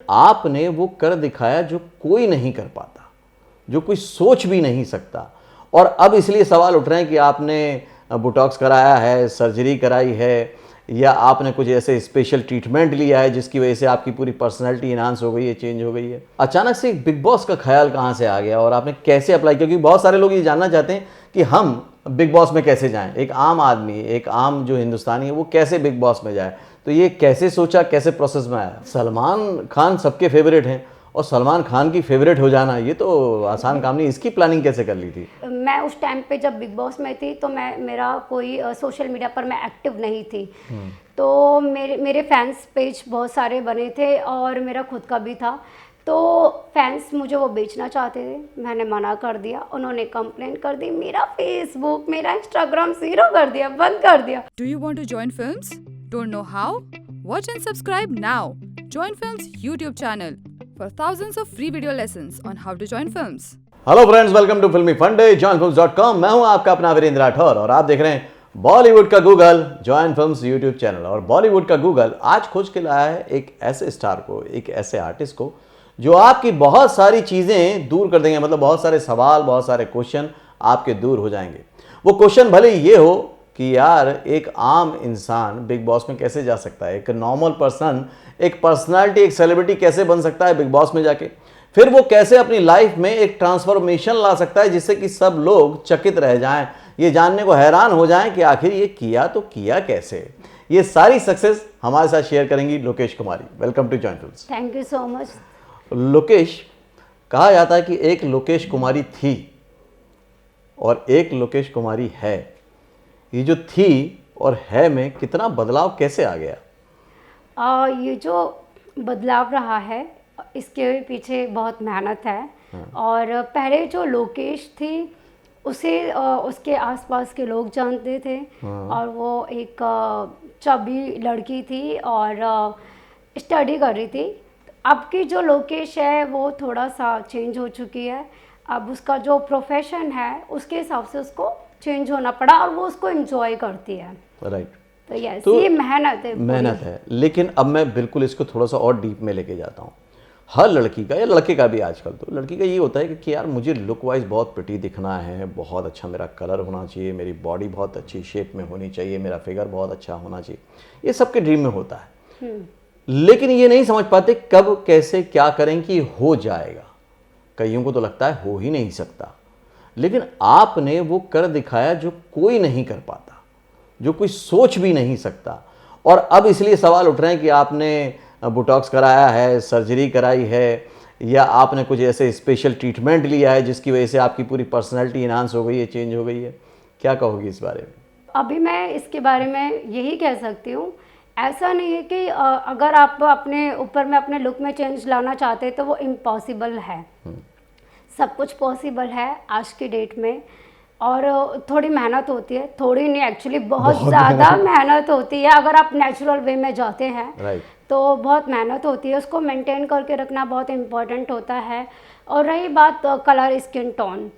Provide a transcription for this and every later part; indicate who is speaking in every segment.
Speaker 1: आपने वो कर दिखाया जो कोई नहीं कर पाता, जो कोई सोच भी नहीं सकता। और अब इसलिए सवाल उठ रहे हैं कि आपने बोटॉक्स कराया है, सर्जरी कराई है, या आपने कुछ ऐसे स्पेशल ट्रीटमेंट लिया है जिसकी वजह से आपकी पूरी पर्सनैलिटी इन्हांस हो गई है, चेंज हो गई है। अचानक से एक बिग बॉस का ख्याल कहाँ से आ गया और आपने कैसे अप्लाई? क्योंकि बहुत सारे लोग ये जानना चाहते हैं कि हम बिग बॉस में कैसे जाएं, एक आम आदमी, एक आम जो हिंदुस्तानी है वो कैसे बिग बॉस में जाए। तो ये कैसे सोचा, कैसे प्रोसेस में आया? सलमान खान सबके फेवरेट हैं और सलमान खान की फेवरेट हो जाना ये तो आसान काम नहीं। इसकी प्लानिंग कैसे कर ली थी?
Speaker 2: मैं उस टाइम पे जब बिग बॉस में थी तो मेरा कोई सोशल मीडिया पर मैं एक्टिव नहीं थी। तो मेरे फैंस पेज बहुत सारे बने थे और मेरा खुद का भी था। तो फैंस मुझे वो बेचना चाहते थे, मैंने मना कर दिया। उन्होंने कंप्लेन कर दी, मेरा फेसबुक, मेरा इंस्टाग्राम ज़ीरो कर दिया, बंद कर दिया।
Speaker 3: Do you want to join films? Don't know how? Watch and subscribe now. Join Films YouTube channel for thousands of free video lessons on how to join films.
Speaker 1: Hello friends, welcome to Filmy Funde, joinfilms.com। मैं हूं आपका अपना वीरेंद्र राठौर और आप देख रहे हैं बॉलीवुड का Google, join films YouTube channel. और बॉलीवुड का गूगल आज खोज के लाया है एक ऐसे स्टार को, एक ऐसे आर्टिस्ट को जो आपकी बहुत सारी चीज़ें दूर कर देंगे। मतलब बहुत सारे सवाल, बहुत सारे क्वेश्चन आपके दूर हो जाएंगे। वो क्वेश्चन भले ये हो कि यार एक आम इंसान बिग बॉस में कैसे जा सकता है, एक नॉर्मल पर्सन, एक पर्सनालिटी, एक सेलिब्रिटी कैसे बन सकता है बिग बॉस में जाके, फिर वो कैसे अपनी लाइफ में एक ट्रांसफॉर्मेशन ला सकता है जिससे कि सब लोग चकित रह जाएं, ये जानने को हैरान हो जाएं कि आखिर ये किया तो किया कैसे। ये सारी सक्सेस हमारे साथ शेयर करेंगी Lokesh Kumari. Welcome to join films.
Speaker 2: Thank you so much.
Speaker 1: Lokesh, कहा जाता है कि एक लोकेश कुमारी थी और एक लोकेश कुमारी है। ये जो थी और है में कितना बदलाव कैसे आ गया?
Speaker 2: ये जो बदलाव रहा है इसके पीछे बहुत मेहनत है। और पहले जो लोकेश थी उसे उसके आसपास के लोग जानते थे। और वो एक चबी लड़की थी और स्टडी कर रही थी। अब की जो लोकेश है वो थोड़ा सा चेंज हो चुकी है। अब उसका जो प्रोफेशन है उसके हिसाब से उसको चेंज होना पड़ा और वो उसको एंजॉय करती है।
Speaker 1: राइट।
Speaker 2: तो यस,
Speaker 1: तो
Speaker 2: ये मेहनत है,
Speaker 1: मेहनत है। लेकिन अब मैं बिल्कुल इसको थोड़ा सा और डीप में लेके जाता हूँ। हर लड़की का या लड़के का भी, आजकल तो लड़की का ये होता है कि यार मुझे लुक वाइज बहुत प्रिटी दिखना है, बहुत अच्छा मेरा कलर होना चाहिए, मेरी बॉडी बहुत अच्छी शेप में होनी चाहिए, मेरा फिगर बहुत अच्छा होना चाहिए। ये सबके ड्रीम में होता है। लेकिन ये नहीं समझ पाते कब, कैसे, क्या करें कि हो जाएगा। कईयों को तो लगता है हो ही नहीं सकता। लेकिन आपने वो कर दिखाया जो कोई नहीं कर पाता, जो कोई सोच भी नहीं सकता। और अब इसलिए सवाल उठ रहे हैं कि आपने बोटॉक्स कराया है, सर्जरी कराई है, या आपने कुछ ऐसे स्पेशल ट्रीटमेंट लिया है जिसकी वजह से आपकी पूरी पर्सनैलिटी इन्हांस हो गई है, चेंज हो गई है। क्या कहोगी इस बारे में?
Speaker 2: अभी मैं इसके बारे में यही कह सकती हूँ, ऐसा नहीं है कि अगर आप अपने ऊपर में अपने लुक में चेंज लाना चाहते हैं तो वो इम्पॉसिबल है। सब कुछ पॉसिबल है आज की डेट में। और थोड़ी मेहनत होती है, थोड़ी नहीं एक्चुअली बहुत ज़्यादा मेहनत होती है। अगर आप नेचुरल वे में जाते हैं तो बहुत मेहनत होती है, उसको मेंटेन करके रखना बहुत इम्पोर्टेंट होता है। और रही बात कलर, स्किन टोन,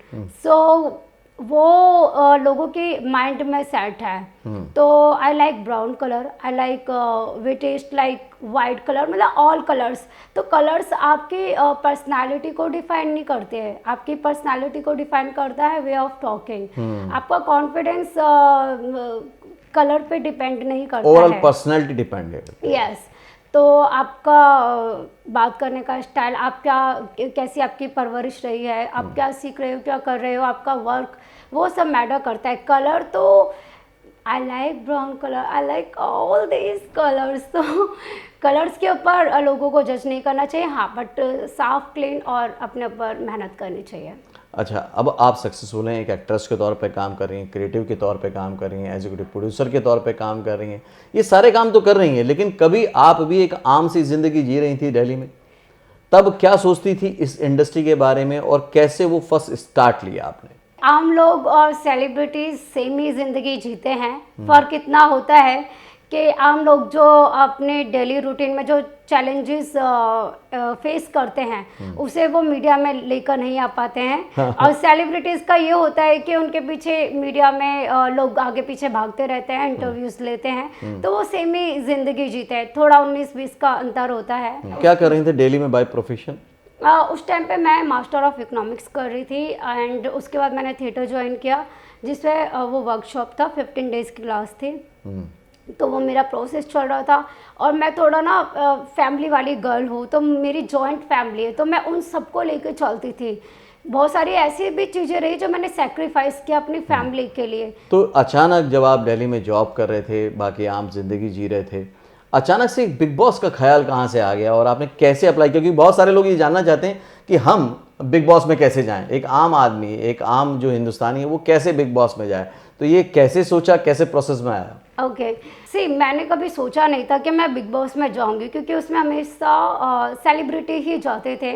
Speaker 2: सो वो लोगों के माइंड में सेट है। तो I like brown colour, I like way taste like white colour, मतलब ऑल कलर्स। तो कलर्स आपकी पर्सनालिटी को डिफाइन नहीं करते हैं, आपकी पर्सनालिटी को डिफाइन करता है वे ऑफ टॉकिंग। आपका कॉन्फिडेंस कलर पे डिपेंड नहीं करता है,
Speaker 1: ओवरऑल पर्सनालिटी डिपेंड है।
Speaker 2: यस। तो आपका बात करने का स्टाइल, आप क्या, कैसी आपकी परवरिश रही है, आप क्या सीख रहे हो, क्या कर रहे हो, आपका वर्क, वो सब मैटर करता है। कलर तो I like brown colour, I like all this colours. तो कलर्स के ऊपर लोगों को जज नहीं करना चाहिए, हाँ, बट साफ, क्लीन और अपने ऊपर मेहनत करनी चाहिए।
Speaker 1: अच्छा, अब आप सक्सेसफुल हैं, एक एक्ट्रेस के तौर पे काम कर रही हैं, क्रिएटिव के तौर पे काम कर रही हैं, एग्जीक्यूटिव प्रोड्यूसर के तौर पे काम कर रही हैं, ये सारे काम तो कर रही हैं। लेकिन कभी आप भी एक आम सी जिंदगी जी रही थी दिल्ली में, तब क्या सोचती थी इस इंडस्ट्री के बारे में और कैसे वो फर्स्ट स्टार्ट लिया आपने?
Speaker 2: आम लोग और सेलिब्रिटीज सेम ही जिंदगी जीते हैं। फर्क इतना होता है कि आम लोग जो अपने डेली रूटीन में जो चैलेंजेस फेस करते हैं उसे वो मीडिया में लेकर नहीं आ पाते हैं। और सेलिब्रिटीज़ का ये होता है कि उनके पीछे मीडिया में लोग आगे पीछे भागते रहते हैं, इंटरव्यूज़ लेते हैं, तो वो सेम ही ज़िंदगी जीते हैं, थोड़ा 19-20 का अंतर होता है।
Speaker 1: क्या कर रही थी डेली में बाय प्रोफेशन?
Speaker 2: उस टाइम पे मैं मास्टर ऑफ इकोनॉमिक्स कर रही थी एंड उसके बाद मैंने थिएटर ज्वाइन किया, जिसमें वो वर्कशॉप था, 15 डेज़ की क्लास थी। तो वो मेरा प्रोसेस चल रहा था और मैं थोड़ा ना फैमिली वाली गर्ल हूँ, तो मेरी जॉइंट फैमिली है, तो मैं उन सबको लेकर चलती थी। बहुत सारी ऐसी भी चीज़ें रही जो मैंने सेक्रीफाइस किया अपनी फैमिली के लिए।
Speaker 1: तो अचानक जब आप दिल्ली में जॉब कर रहे थे, बाकी आम जिंदगी जी रहे थे, अचानक से बिग बॉस का ख्याल कहाँ से आ गया और आपने कैसे अप्लाई किया? क्योंकि बहुत सारे लोग ये जानना चाहते हैं कि हम बिग बॉस में कैसे जाएं, एक आम आदमी, एक आम जो हिंदुस्तानी है वो कैसे बिग बॉस में जाए, तो ये कैसे सोचा, कैसे प्रोसेस में आया?
Speaker 2: ओके सी, मैंने कभी सोचा नहीं था कि मैं बिग बॉस में जाऊंगी, क्योंकि उसमें हमेशा सेलिब्रिटी ही जाते थे।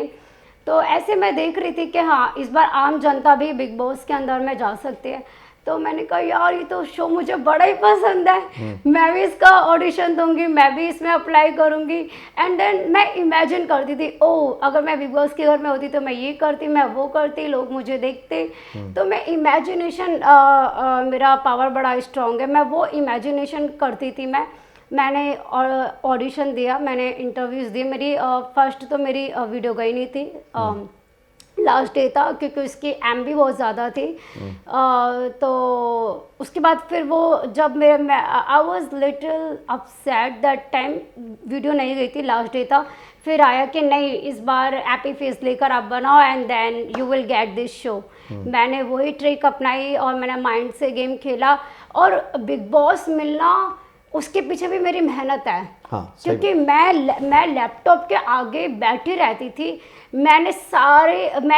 Speaker 2: तो ऐसे मैं देख रही थी कि हाँ, इस बार आम जनता भी बिग बॉस के अंदर में जा सकती है। तो मैंने कहा यार ये तो शो मुझे बड़ा ही पसंद है, मैं भी इसका ऑडिशन दूंगी, मैं भी इसमें अप्लाई करूंगी। एंड देन मैं इमेजिन करती थी, ओह अगर मैं बिग बॉस के घर में होती तो मैं ये करती, मैं वो करती, लोग मुझे देखते। तो मैं इमेजिनेशन, मेरा पावर बड़ा स्ट्रॉन्ग है, मैं वो इमेजिनेशन करती थी। मैंने ऑडिशन दिया, मैंने इंटरव्यूज़ दिए। मेरी फर्स्ट तो मेरी वीडियो गई नहीं थी, लास्ट डे था, क्योंकि उसकी MB बहुत ज़्यादा थी। तो उसके बाद फिर वो जब I was little upset that time, video नहीं गई थी, लास्ट डे था। फिर आया कि नहीं, इस बार हैप्पी फेस लेकर आप बनाओ and then you will get this show. मैंने वही ट्रिक अपनाई और मैंने माइंड से गेम खेला। और बिग बॉस मिलना, उसके पीछे भी मेरी मेहनत है।
Speaker 1: हाँ,
Speaker 2: क्योंकि मैं लैपटॉप के आगे बैठी रहती थी। मैं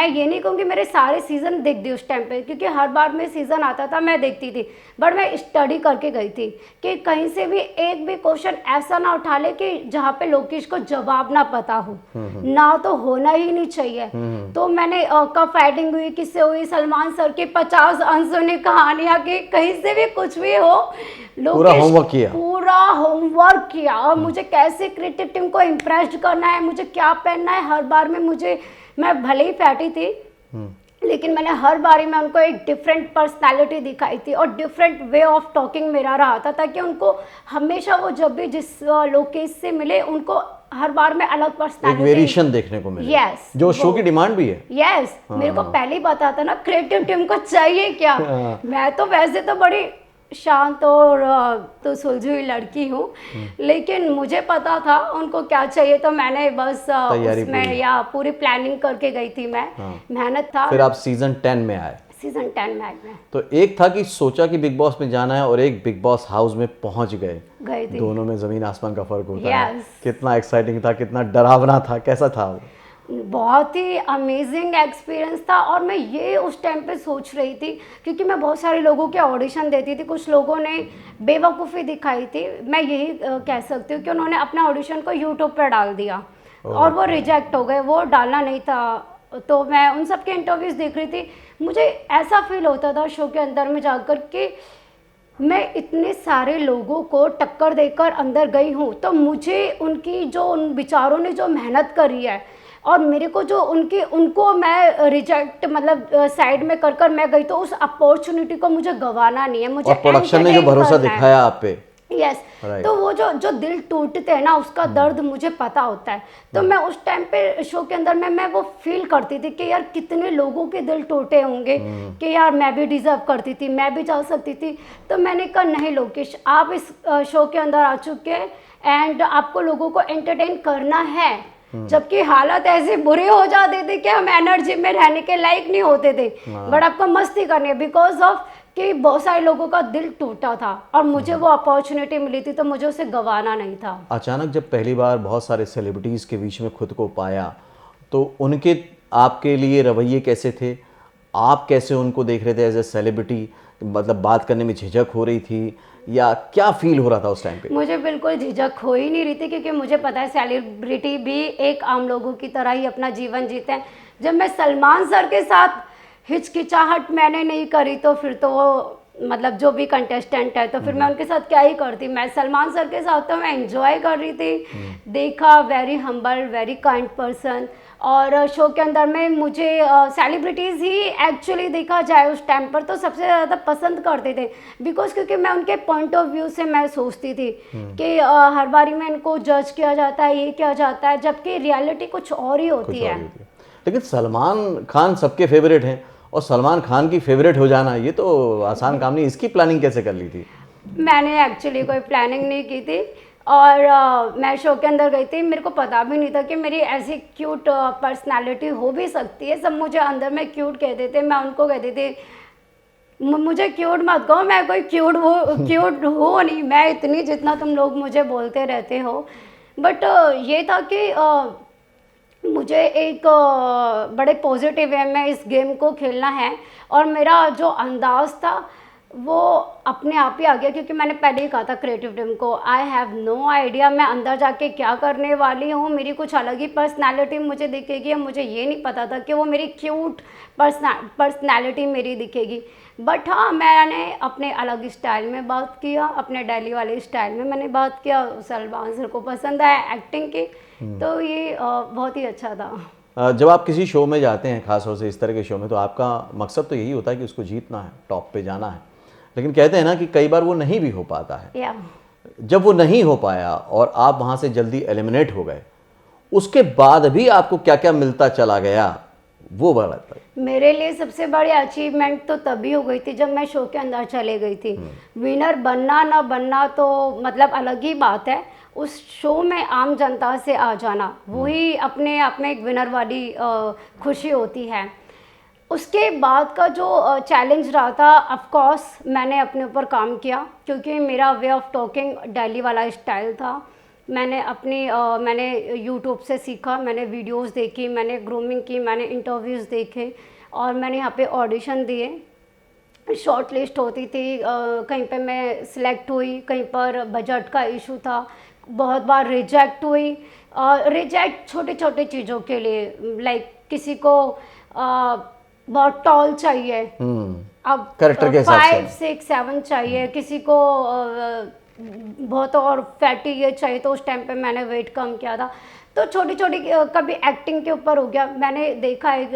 Speaker 2: ये नहीं कहूँगी मेरे सारे सीज़न देख दिए उस टाइम पे, क्योंकि हर बार में सीज़न आता था मैं देखती थी, बट मैं स्टडी करके गई थी कि कहीं से भी एक भी क्वेश्चन ऐसा ना उठा ले कि जहाँ पे लोकेश को जवाब ना पता हो, ना तो होना ही नहीं चाहिए। तो मैंने कब फाइटिंग हुई, किससे हुई, सलमान सर की 50 अनसुनी कहानियाँ की, कहीं से भी कुछ भी हो,
Speaker 1: पूरा
Speaker 2: होमवर्क किया और मुझे कैसे क्रिएटिव टीम को इम्प्रेस करना है, मुझे क्या पहनना है। हर बार में मैं भले ही फैटी थी, लेकिन मैंने हर बारी में उनको एक डिफरेंट पर्सनालिटी दिखाई थी और डिफरेंट वे ऑफ टॉकिंग मेरा रहा था, ताकि उनको हमेशा वो जब भी जिस लोकेश से मिले उनको हर बार में अलग पर्सनालिटी,
Speaker 1: एक वेरिएशन देखने को मिले।
Speaker 2: यस,
Speaker 1: जो शो की डिमांड भी है।
Speaker 2: यस, मेरे को पहले ही पता था ना क्रिएटिव टीम को चाहिए क्या। मैं तो वैसे तो बड़ी शांत और तो सुलझी हुई लड़की हूँ, लेकिन मुझे पता था उनको क्या चाहिए, तो मैंने बस उसमें पूरी प्लानिंग करके गई थी मैं। मेहनत था।
Speaker 1: फिर आप सीजन 10 में आए।
Speaker 2: सीजन 10 में आए।
Speaker 1: तो एक था कि सोचा कि बिग बॉस में जाना है और एक बिग बॉस हाउस में पहुंच गए
Speaker 2: थे।
Speaker 1: दोनों में जमीन आसमान का फर्क होता है। कितना एक्साइटिंग था, कितना डरावना था, कैसा था वो?
Speaker 2: बहुत ही अमेजिंग एक्सपीरियंस था। और मैं ये उस टाइम पे सोच रही थी, क्योंकि मैं बहुत सारे लोगों के ऑडिशन देती थी, कुछ लोगों ने बेवकूफ़ी दिखाई थी, मैं यही कह सकती हूँ कि उन्होंने अपना ऑडिशन को यूट्यूब पर डाल दिया और वो रिजेक्ट हो गए, वो डालना नहीं था। तो मैं उन सब के इंटरव्यूज़ देख रही थी, मुझे ऐसा फील होता था शो के अंदर में जाकर कि मैं इतने सारे लोगों को टक्कर देकर अंदर गई हूँ, तो मुझे उन बेचारों ने जो मेहनत करी है और मेरे को जो उनको मैं रिजेक्ट मतलब साइड में कर मैं गई, तो उस अपॉर्चुनिटी को मुझे गंवाना नहीं है। मुझे
Speaker 1: और प्रोडक्शन ने जो भरोसा दिखाया आप पे,
Speaker 2: यस, तो वो जो दिल टूटते हैं ना, उसका दर्द मुझे पता होता है। तो मैं उस टाइम पे शो के अंदर में मैं वो फील करती थी कि यार कितने लोगों के दिल टूटे होंगे कि यार मैं भी डिजर्व करती थी, मैं भी जा सकती थी। तो मैंने कहा नहीं लोकेश, आप इस शो के अंदर आ चुके हैं एंड आपको लोगों को एंटरटेन करना है। जबकि हालत ऐसे बुरे हो जाते थे कि हम एनर्जी में रहने के लायक नहीं होते थे, बट आपको मस्ती करनी है बिकॉज ऑफ कि बहुत सारे लोगों का दिल टूटा था और मुझे वो अपॉर्चुनिटी मिली थी, तो मुझे उसे गंवाना नहीं था।
Speaker 1: अचानक जब पहली बार बहुत सारे सेलिब्रिटीज़ के बीच में खुद को पाया, तो उनके आपके लिए रवैये कैसे थे? आप कैसे उनको देख रहे थे एज ए सेलिब्रिटी? मतलब बात करने में झिझक हो रही थी या क्या फील हो रहा था उस टाइम पे?
Speaker 2: मुझे बिल्कुल झिझक हो ही नहीं रही थी, क्योंकि मुझे पता है सेलिब्रिटी भी एक आम लोगों की तरह ही अपना जीवन जीते हैं। जब मैं सलमान सर के साथ हिचकिचाहट मैंने नहीं करी, तो फिर तो वो मतलब जो भी कंटेस्टेंट है, तो फिर मैं उनके साथ क्या ही करती। मैं सलमान सर के साथ तो मैं एंजॉय कर रही थी, देखा, very humble, very kind person. और शो के अंदर में मुझे सेलिब्रिटीज़ ही एक्चुअली देखा जाए उस टाइम पर तो सबसे ज़्यादा पसंद करते थे, बिकॉज क्योंकि मैं उनके पॉइंट ऑफ व्यू से मैं सोचती थी कि हर बारी में इनको जज किया जाता है, ये किया जाता है, जबकि रियलिटी कुछ और ही होती है।
Speaker 1: लेकिन सलमान खान सबके फेवरेट हैं, और सलमान खान की फेवरेट हो जाना ये तो आसान काम नहीं। इसकी प्लानिंग कैसे कर ली थी?
Speaker 2: मैंने एक्चुअली कोई प्लानिंग नहीं की थी, और मैं शो के अंदर गई थी, मेरे को पता भी नहीं था कि मेरी ऐसी क्यूट पर्सनालिटी हो भी सकती है। सब मुझे अंदर में क्यूट कहते थे, मैं उनको कहती थी मुझे क्यूट मत कहो, मैं कोई क्यूट हो नहीं मैं इतनी, जितना तुम लोग मुझे बोलते रहते हो। बट ये था कि मुझे एक बड़े पॉजिटिव वे में इस गेम को खेलना है, और मेरा जो अंदाज़ था वो अपने आप ही आ गया, क्योंकि मैंने पहले ही कहा था क्रिएटिव टीम को, आई हैव नो आइडिया मैं अंदर जाके क्या करने वाली हूँ, मेरी कुछ अलग ही पर्सनालिटी मुझे दिखेगी। मुझे ये नहीं पता था कि वो मेरी क्यूट पर्सनालिटी मेरी दिखेगी। बट हाँ, मैंने अपने अलग स्टाइल में बात किया, अपने डेली वाले स्टाइल में मैंने बात किया। सलमान सर को पसंद आया एक्टिंग की, तो ये बहुत ही अच्छा था।
Speaker 1: जब आप किसी शो में जाते हैं, खास तौर से इस तरह के शो में, तो आपका मकसद तो यही होता है कि उसको जीतना है, टॉप पे जाना है। लेकिन कहते हैं ना कि कई बार वो नहीं भी हो पाता है। जब वो नहीं हो पाया और आप वहाँ से जल्दी एलिमिनेट हो गए, उसके बाद भी आपको क्या क्या मिलता चला गया, वो बात है।
Speaker 2: मेरे लिए सबसे बड़ी अचीवमेंट तो तभी हो गई थी जब मैं शो के अंदर चले गई थी। विनर बनना ना बनना तो मतलब अलग ही बात है, उस शो में आम जनता से आ जाना वही अपने आप में एक विनर वाली खुशी होती है। उसके बाद का जो चैलेंज रहा था, ऑफ कोर्स मैंने अपने ऊपर काम किया, क्योंकि मेरा वे ऑफ टॉकिंग दिल्ली वाला स्टाइल था। मैंने यूट्यूब से सीखा, मैंने वीडियोस देखी, मैंने ग्रूमिंग की, मैंने इंटरव्यूज़ देखे, और मैंने यहाँ पे ऑडिशन दिए। शॉर्ट लिस्ट होती थी, कहीं पे मैं सिलेक्ट हुई, कहीं पर बजट का इशू था, बहुत बार रिजेक्ट हुई। रिजेक्ट छोटे छोटे चीज़ों के लिए, लाइक किसी को बहुत टॉल चाहिए, अब
Speaker 1: कैरेक्टर के हिसाब से
Speaker 2: 5, 6, 7 चाहिए, किसी को बहुत और फैटी ये चाहिए, तो उस टाइम पे मैंने वेट कम किया था। तो छोटी छोटी, कभी एक्टिंग के ऊपर हो गया। मैंने देखा एक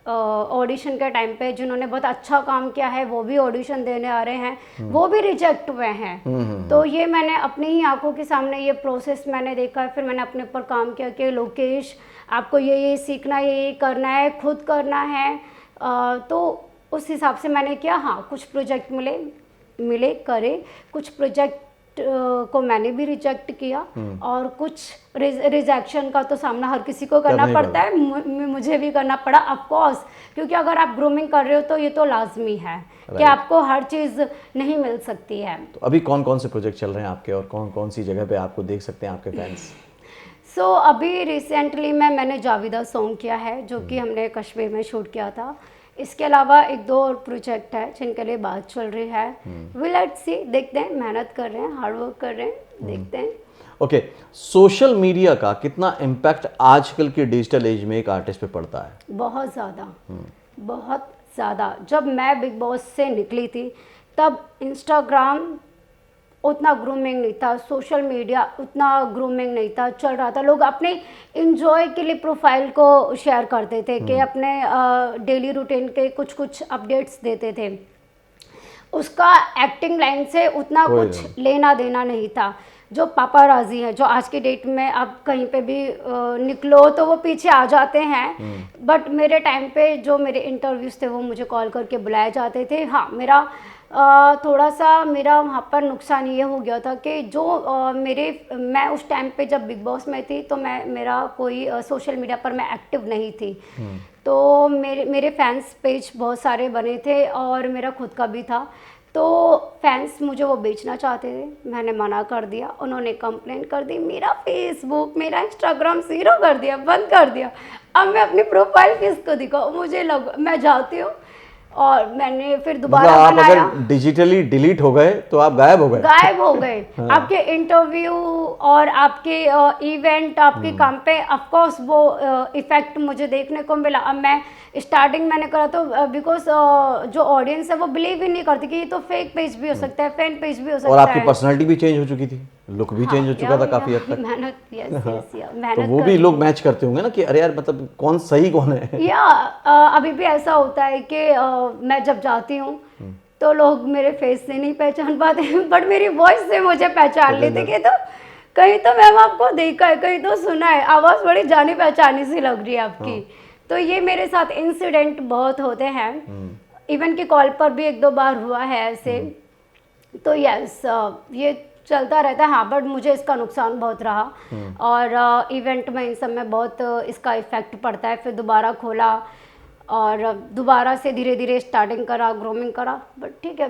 Speaker 2: ऑडिशन के टाइम पे जिन्होंने बहुत अच्छा काम किया है वो भी ऑडिशन देने आ रहे हैं, वो भी रिजेक्ट हुए हैं। तो ये मैंने अपनी ही आंखों के सामने ये प्रोसेस मैंने देखा। फिर मैंने अपने ऊपर काम किया कि लोकेश आपको ये सीखना है, ये करना है, खुद करना है। तो उस हिसाब से मैंने किया। हाँ, कुछ प्रोजेक्ट मिले करे, कुछ प्रोजेक्ट को मैंने भी रिजेक्ट किया, और कुछ रिजेक्शन का तो सामना हर किसी को करना पड़ता है, मुझे भी करना पड़ा ऑफ कोर्स, क्योंकि अगर आप ग्रूमिंग कर रहे हो तो ये तो लाजमी है कि आपको हर चीज़ नहीं मिल सकती है।
Speaker 1: तो अभी कौन कौन से प्रोजेक्ट चल रहे हैं आपके, और कौन कौन सी जगह पे आपको देख सकते हैं आपके फैंस?
Speaker 2: अभी रिसेंटली मैंने जाविदा सॉन्ग किया है, जो कि हमने कश्मीर में शूट किया था। इसके अलावा 1-2 और प्रोजेक्ट है जिनके लिए बात चल रही है। लेट्स सी, देखते हैं, मेहनत कर रहे हैं, हार्ड वर्क कर रहे हैं, देखते हैं।
Speaker 1: ओके, सोशल मीडिया का कितना इम्पैक्ट आजकल के डिजिटल एज में एक आर्टिस्ट पे पड़ता है?
Speaker 2: बहुत ज़्यादा, बहुत ज़्यादा। जब मैं बिग बॉस से निकली थी तब इंस्टाग्राम उतना ग्रूमिंग नहीं था, सोशल मीडिया उतना ग्रूमिंग नहीं था, चल रहा था। लोग अपने इंजॉय के लिए प्रोफाइल को शेयर करते थे कि अपने डेली रूटीन के कुछ कुछ अपडेट्स देते थे। उसका एक्टिंग लाइन से उतना कुछ लेना देना नहीं था। जो पापाराजी हैं, जो आज की डेट में आप कहीं पे भी निकलो तो वो पीछे आ जाते हैं, बट मेरे टाइम पे जो मेरे इंटरव्यूज़ थे वो मुझे कॉल करके बुलाए जाते थे। हाँ, मेरा थोड़ा सा मेरा वहाँ पर नुकसान ये हो गया था कि जो मैं उस टाइम पे जब बिग बॉस में थी तो मेरा कोई सोशल मीडिया पर मैं एक्टिव नहीं थी। तो मेरे फैंस पेज बहुत सारे बने थे और मेरा खुद का भी था। तो फैंस मुझे वो बेचना चाहते थे, मैंने मना कर दिया। उन्होंने कंप्लेन कर दी, मेरा फेसबुक, मेरा इंस्टाग्राम ज़ीरो कर दिया, बंद कर दिया। अब मैं अपनी प्रोफाइल किसको दिखाऊँ? मैं जाती हूँ और मैंने फिर
Speaker 1: मतलब
Speaker 2: दोबारा
Speaker 1: आप
Speaker 2: बनाया।
Speaker 1: अगर डिजिटली डिलीट हो गए तो आप गायब हो गए।
Speaker 2: गायब हो गए। आपके इंटरव्यू और आपके इवेंट, आपके काम पे ऑफ कोर्स वो इफेक्ट मुझे देखने को मिला। अब मैं स्टार्टिंग मैंने करा तो बिकॉज जो ऑडियंस है वो बिलीव ही नहीं करती कि ये तो फेक पेज भी हो सकता है, फैन पेज भी हो सकता
Speaker 1: और
Speaker 2: है।
Speaker 1: आपकी पर्सनालिटी भी चेंज हो चुकी थी, लुक भी चेंज हो चुका था काफी हद तक।
Speaker 2: मेहनत, यस यस,
Speaker 1: तो
Speaker 2: मेहनत
Speaker 1: वो भी लोग मैच करते होंगे ना कि अरे यार मतलब कौन सही कौन है।
Speaker 2: या अभी भी ऐसा होता है कि मैं जब जाती हूँ तो लोग मेरे फेस से नहीं पहचान पाते बट मेरी वॉइस से मुझे पहचान लेते कि तो कहीं तो मैम आपको देखा है, कहीं तो सुना है, आवाज़ बड़ी जानी पहचानी सी लग रही है आपकी। तो ये मेरे साथ इंसिडेंट बहुत होते हैं। इवन कि कॉल पर भी 1-2 बार हुआ है ऐसे। तो यस, ये चलता रहता है। हाँ, बट मुझे इसका नुकसान बहुत रहा और इवेंट में इन सब में बहुत इसका इफेक्ट पड़ता है। फिर दोबारा खोला और दोबारा से धीरे धीरे स्टार्टिंग करा, ग्रूमिंग करा। बट ठीक है,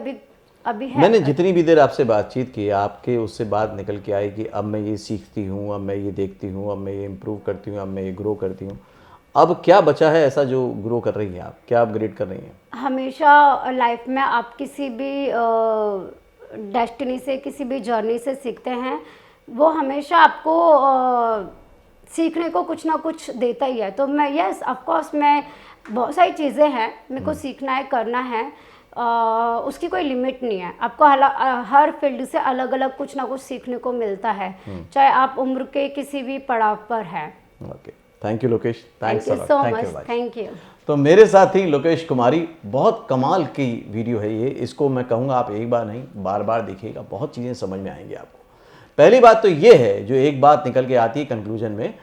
Speaker 2: अभी है।
Speaker 1: मैंने जितनी भी देर आपसे बातचीत की, आपके उससे बात निकल के आई कि अब मैं ये सीखती हूँ, अब मैं ये देखती हूँ, अब मैं ये इम्प्रूव करती हूँ, अब मैं ये ग्रो करती हूँ। अब क्या बचा है ऐसा जो ग्रो कर रही हैं आप, क्या अपग्रेड कर रही हैं?
Speaker 2: हमेशा लाइफ में आप किसी भी डेस्टिनी से, किसी भी जर्नी से सीखते हैं, वो हमेशा आपको सीखने को कुछ ना कुछ देता ही है। तो मैं यस ऑफ कोर्स, मैं बहुत सारी चीज़ें हैं मेरे को सीखना है, करना है। उसकी कोई लिमिट नहीं है। आपको हर फील्ड से अलग अलग कुछ ना कुछ सीखने को मिलता है, चाहे आप उम्र के किसी भी पड़ाव पर है।
Speaker 1: Okay, thank you Lokesh, thanks
Speaker 2: thank you so much, thank you.
Speaker 1: तो मेरे साथ ही लोकेश कुमारी, बहुत कमाल की वीडियो है ये। इसको मैं कहूँगा आप एक बार नहीं बार बार देखिएगा, बहुत चीज़ें समझ में आएंगी आपको। पहली बात तो ये है, जो एक बात निकल के आती है कंक्लूजन में,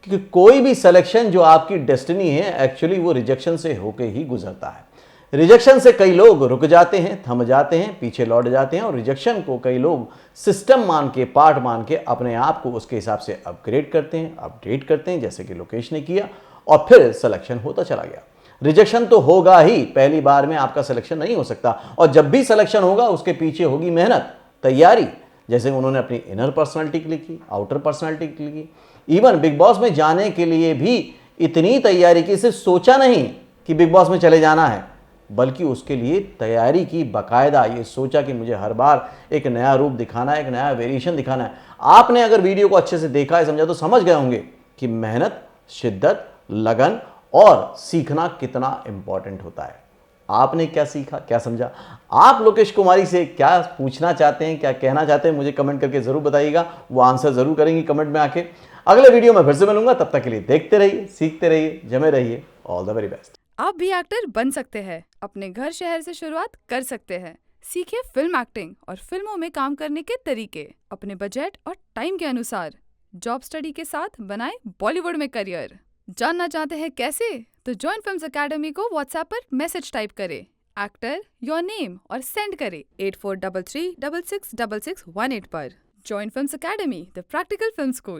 Speaker 1: कि कोई भी सिलेक्शन जो आपकी डेस्टिनी है एक्चुअली वो रिजेक्शन से होके ही गुजरता है। रिजेक्शन से कई लोग रुक जाते हैं, थम जाते हैं, पीछे लौट जाते हैं, और रिजेक्शन को कई लोग सिस्टम मान के, पार्ट मान के अपने आप को उसके हिसाब से अपग्रेड करते हैं, अपडेट करते हैं, जैसे कि लोकेश ने किया, और फिर सिलेक्शन होता चला गया। रिजेक्शन तो होगा ही, पहली बार में आपका सिलेक्शन नहीं हो सकता, और जब भी सिलेक्शन होगा उसके पीछे होगी मेहनत, तैयारी। जैसे उन्होंने अपनी इनर पर्सनालिटी के लिए की, आउटर पर्सनालिटी के लिए की, इवन बिग बॉस में जाने के लिए भी इतनी तैयारी की, सिर्फ सोचा नहीं कि बिग बॉस में चले जाना है, बल्कि उसके लिए तैयारी की बाकायदा। ये सोचा कि मुझे हर बार एक नया रूप दिखाना है, एक नया वेरिएशन दिखाना है। आपने अगर वीडियो को अच्छे से देखा है, समझा, तो समझ गए होंगे कि मेहनत, शिद्दत, लगन और सीखना कितना इंपॉर्टेंट होता है। आपने क्या सीखा, क्या समझा? आप लोकेश कुमारी से क्या पूछना चाहते हैं, क्या कहना चाहते हैं, मुझे कमेंट करके जरूर बताइएगा। वो आंसर जरूर करेंगी कमेंट में आके। अगले वीडियो में फिर से मिलूंगा, तब तक के लिए देखते रहिए, सीखते रहिए, जमे रहिए। All the very best.
Speaker 3: आप भी एक्टर बन सकते हैं, अपने घर शहर से शुरुआत कर सकते हैं। सीखिए फिल्म एक्टिंग और फिल्मों में काम करने के तरीके, अपने बजट और टाइम के अनुसार। जॉब स्टडी के साथ बनाएं बॉलीवुड में करियर। जानना चाहते हैं कैसे? तो जॉइन फिल्म्स एकेडमी को व्हाट्सएप पर मैसेज टाइप करें, एक्टर, योर नेम, और सेंड करें 8433666618 पर। Join films academy, the practical film school.